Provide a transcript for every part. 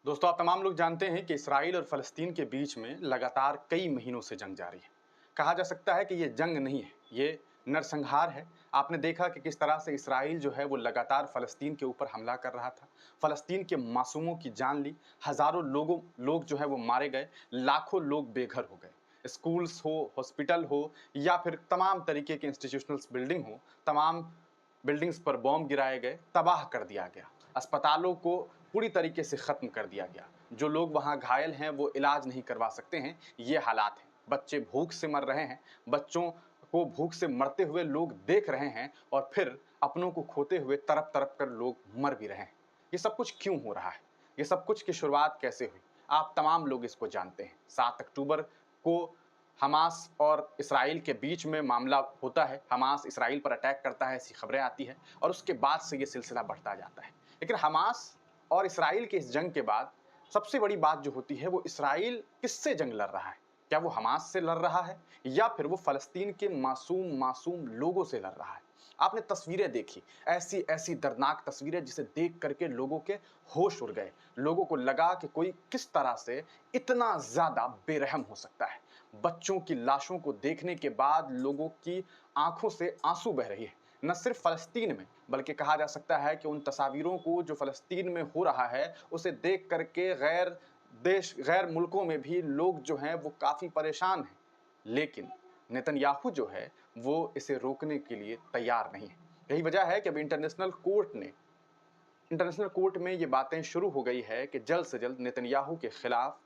दोस्तों, आप तमाम लोग जानते हैं कि इसराइल और फ़लस्तीन के बीच में लगातार कई महीनों से जंग जारी है। कहा जा सकता है कि ये जंग नहीं है, ये नरसंहार है। आपने देखा कि किस तरह से इसराइल जो है वो लगातार फ़लस्तीन के ऊपर हमला कर रहा था। फ़लस्तीन के मासूमों की जान ली, हज़ारों लोग जो है वो मारे गए, लाखों लोग बेघर हो गए। स्कूल्स हो, हॉस्पिटल हो या फिर तमाम तरीके के इंस्टीट्यूशनल्स बिल्डिंग हो, तमाम बिल्डिंग्स पर बॉम्ब गिराए गए, तबाह कर दिया गया। अस्पतालों को पूरी तरीके से ख़त्म कर दिया गया। जो लोग वहाँ घायल हैं वो इलाज नहीं करवा सकते हैं, ये हालात हैं। बच्चे भूख से मर रहे हैं, बच्चों को भूख से मरते हुए लोग देख रहे हैं और फिर अपनों को खोते हुए तड़प-तड़प कर लोग मर भी रहे हैं। ये सब कुछ क्यों हो रहा है? ये सब कुछ की शुरुआत कैसे हुई? आप तमाम लोग इसको जानते हैं। 7 अक्टूबर को हमास और इसराइल के बीच में मामला होता है। हमास इसराइल पर अटैक करता है, ऐसी खबरें आती हैं और उसके बाद से ये सिलसिला बढ़ता जाता है। लेकिन हमास और इसराइल के इस जंग के बाद सबसे बड़ी बात जो होती है वो इसराइल किससे जंग लड़ रहा है? क्या वो हमास से लड़ रहा है या फिर वो फ़लस्तीन के मासूम लोगों से लड़ रहा है? आपने तस्वीरें देखी, ऐसी-ऐसी दर्दनाक तस्वीरें जिसे देख करके लोगों के होश उड़ गए। लोगों को लगा कि कोई किस तरह से इतना ज़्यादा बेरहम हो सकता है। बच्चों की लाशों को देखने के बाद लोगों की आंखों से आंसू बह रही है। न सिर्फ फ़लस्तीन में, बल्कि कहा जा सकता है कि उन तस्वीरों को जो फ़लस्तीन में हो रहा है, उसे देख करके गैर मुल्कों में भी लोग जो हैं वो काफ़ी परेशान हैं। लेकिन नेतन्याहू जो है, वो इसे रोकने के लिए तैयार नहीं है। यही वजह है कि अब इंटरनेशनल कोर्ट में ये बातें शुरू हो गई है कि जल्द से जल्द नेतन्याहू के खिलाफ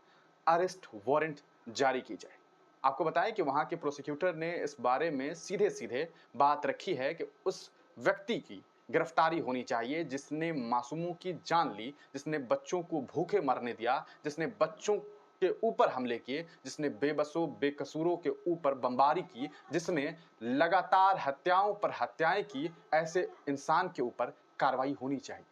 अरेस्ट वारंट जारी की जाए। आपको बताएं कि वहां के प्रोसिक्यूटर ने इस बारे में सीधे-सीधे बात रखी है कि उस व्यक्ति की गिरफ्तारी होनी चाहिए जिसने मासूमों की जान ली, जिसने बच्चों को भूखे मरने दिया, जिसने बच्चों के ऊपर हमले किए, जिसने बेबसों बेकसूरों के ऊपर बमबारी की, जिसने लगातार हत्याओं पर हत्याएं की, ऐसे इंसान के ऊपर कार्रवाई होनी चाहिए।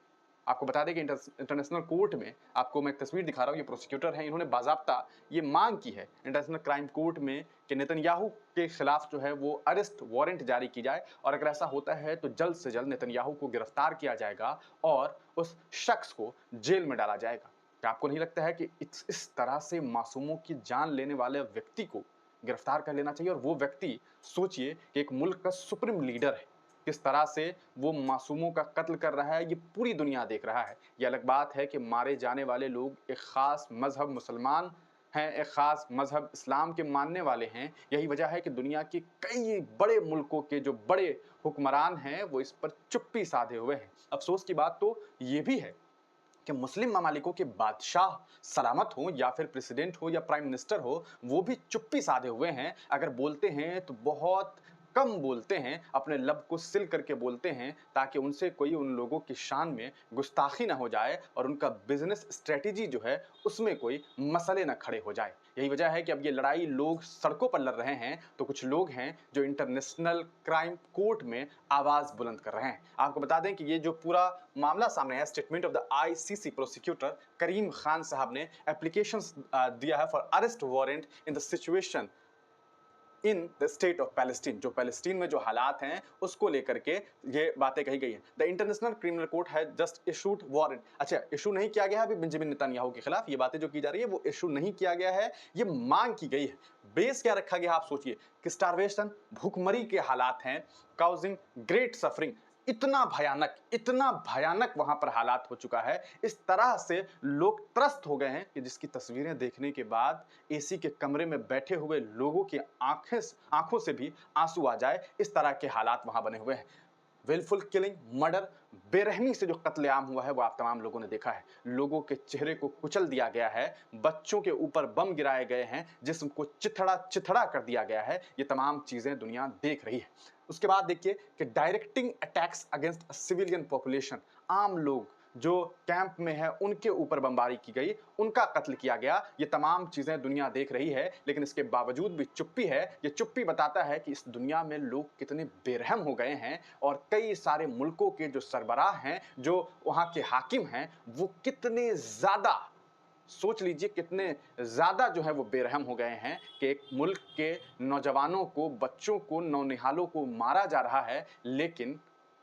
आपको बता दें कि इंटरनेशनल कोर्ट में आपको मैं एक तस्वीर दिखा रहा हूँ, ये प्रोसिक्यूटर हैं, इन्होंने बाज़ाब्ता ये मांग की है इंटरनेशनल क्राइम कोर्ट में कि नेतन्याहू के खिलाफ जो है वो अरेस्ट वारंट जारी की जाए और अगर ऐसा होता है तो जल्द से जल्द नेतन्याहू को गिरफ्तार किया जाएगा और उस शख्स को जेल में डाला जाएगा। क्या आपको नहीं लगता है कि इस तरह से मासूमों की जान लेने वाले व्यक्ति को गिरफ्तार कर लेना चाहिए? और वो व्यक्ति, सोचिए कि एक मुल्क का सुप्रीम लीडर है, किस तरह से वो मासूमों का कत्ल कर रहा है, ये पूरी दुनिया देख रहा है। ये अलग बात है कि मारे जाने वाले लोग एक ख़ास मज़हब मुसलमान हैं, एक ख़ास मज़हब इस्लाम के मानने वाले हैं। यही वजह है कि दुनिया के कई बड़े मुल्कों के जो बड़े हुक्मरान हैं, वो इस पर चुप्पी साधे हुए हैं। अफ़सोस की बात तो ये भी है कि मुस्लिम ममालिकों के बादशाह सलामत हों या फिर प्रेसिडेंट हो या प्राइम मिनिस्टर हो, वो भी चुप्पी साधे हुए हैं। अगर बोलते हैं तो बहुत कम बोलते हैं, अपने लब को सिल करके बोलते हैं ताकि उनसे कोई उन लोगों की शान में गुस्ताखी ना हो जाए और उनका बिजनेस स्ट्रेटजी जो है उसमें कोई मसले ना खड़े हो जाए। यही वजह है कि अब ये लड़ाई लोग सड़कों पर लड़ रहे हैं तो कुछ लोग हैं जो इंटरनेशनल क्राइम कोर्ट में आवाज बुलंद कर रहे हैं। आपको बता दें कि ये जो पूरा मामला सामने है, statement of the ICC prosecutor Karim Khan साहब ने एप्लीकेशन दिया है for arrest warrant in the situation in the state of Palestine. जो पैलेस्टीन में जो हालात हैं उसको लेकर के ये बातें कही गई हैं। द इंटरनेशनल क्रिमिनल कोर्ट है जस्ट इशूड वारंट। अच्छा, इशू नहीं किया गया है अभी बेंजामिन नेतन्याहू के खिलाफ, ये बातें जो की जा रही है वो इशू नहीं किया गया है, ये मांग की गई है। बेस क्या रखा गया, आप सोचिए कि स्टारवेशन, भूखमरी के हालात हैं, काउजिंग ग्रेट सफरिंग। इतना भयानक वहां पर हालात हो चुका है, इस तरह से लोग त्रस्त हो गए हैं कि जिसकी तस्वीरें देखने के बाद एसी के कमरे में बैठे हुए लोगों की आंखों से भी आंसू आ जाए, इस तरह के हालात वहां बने हुए हैं। विलफुल किलिंग, मर्डर, बेरहमी से जो कत्लेआम हुआ है वो आप तमाम लोगों ने देखा है। लोगों के चेहरे को कुचल दिया गया है, बच्चों के ऊपर बम गिराए गए हैं, जिस्म को चिथड़ा चिथड़ा कर दिया गया है। ये तमाम चीजें दुनिया देख रही है। उसके बाद देखिए कि directing attacks against civilian population, आम लोग जो कैंप में है उनके ऊपर बमबारी की गई, उनका कत्ल किया गया। ये तमाम चीजें दुनिया देख रही है, लेकिन इसके बावजूद भी चुप्पी है। ये चुप्पी बताता है कि इस दुनिया में लोग कितने बेरहम हो गए हैं और कई सारे मुल्कों के जो सरबराह हैं, जो वहां के हाकिम हैं, वो कितने ज्यादा, सोच लीजिए कितने ज्यादा जो है वो बेरहम हो गए हैं कि एक मुल्क के नौजवानों को, बच्चों को, नौनिहालों को मारा जा रहा है, लेकिन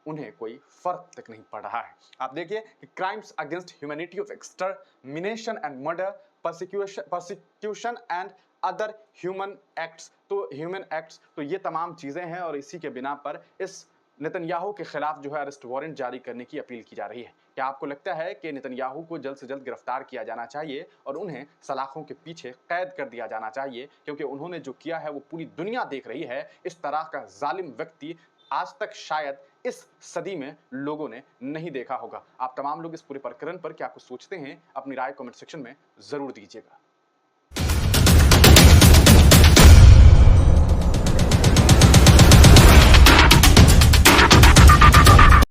उन्हें कोई फर्क तक नहीं पड़ रहा है। आप देखिए कि crimes against humanity of extermination and murder, persecution and other human acts, तो ये तमाम चीजें हैं और इसी के बिना पर इस नेतन्याहू के खिलाफ जो है अरेस्ट वारंट जारी करने की अपील की जा रही है। क्या आपको लगता है कि नेतन्याहू को जल्द से जल्द गिरफ्तार किया जाना चाहिए और उन्हें सलाखों के पीछे कैद कर दिया जाना चाहिए, क्योंकि उन्होंने जो किया है वो पूरी दुनिया देख रही है। इस तरह का जालिम व्यक्ति आज तक शायद इस सदी में लोगों ने नहीं देखा होगा। आप तमाम लोग इस पूरे प्रकरण पर क्या कुछ सोचते हैं, अपनी राय कमेंट सेक्शन में जरूर दीजिएगा।